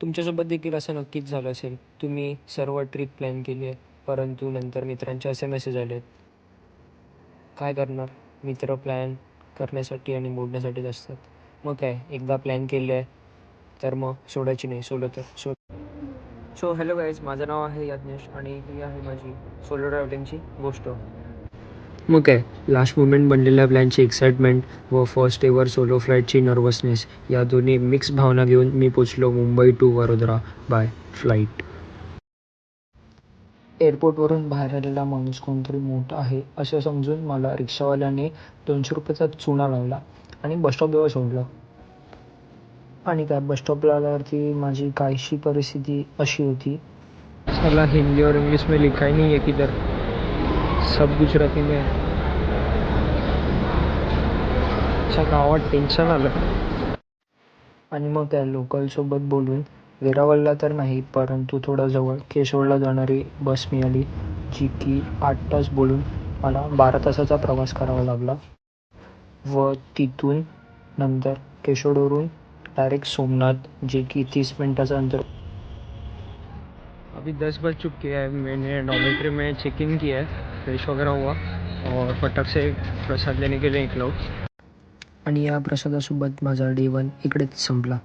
तुमच्यासोबत देखील असं नक्कीच झालं असेल. तुम्ही सर्व ट्रिप प्लॅन केली आहे, परंतु नंतर मित्रांचे असे मेसेज आलेत. काय करणार? मित्र प्लॅन करण्यासाठी आणि मोडण्यासाठीच असतात. मग काय, एकदा प्लॅन केले आहे, तर मग सोडायची नाही. सोलो तर सो हॅलो गाईज, माझं नाव आहे यज्ञेश आणि ही आहे माझी सोलो ट्रॅव्हलिंगची गोष्ट. मग काय, लास्ट मोमेंट बनलेल्या प्लॅनची एक्साइटमेंट व फर्स्ट एवर सोलो फ्लाईटची नर्वसनेस या दोन्ही मिक्स भावना घेऊन मी पोचलो Mumbai to Vadodara by flight. एअरपोर्टवरून बाहेर आलेला माणूस कोणतरी मोठा आहे असं समजून मला रिक्षावाल्याने 200 रुपयाचा चुना लावला आणि बसस्टॉपजवळ सोडलं. आणि काय, बसस्टॉपला आल्यावरती माझी काहीशी परिस्थिती अशी होती. साला हिंदी और इंग्लिश में लिखा ही नहीं है किधर, सब गुजराती में है. गावात टेन्शन आलं. आणि मग त्या लोकलसोबत बोलून वेरावळला तर नाही, परंतु थोडा जवळ केशवडला जाणारी बस मिळाली, जी की 8 तास बोलून मला 12 तासाचा प्रवास करावा लागला. व तिथून नंतर केशवडवरून डायरेक्ट सोमनाथ, जे की 30 मिनटाचं अंतर. अभी 10 बज चुके हैं. मैंने डॉर्मेट्री में चेक इन किया है, फ्रेश वगैरह हुआ और फटाक से प्रसाद लेने के लिए निकला. आणि या प्रसादासोबत माझा डे 1 इकडेच संपला.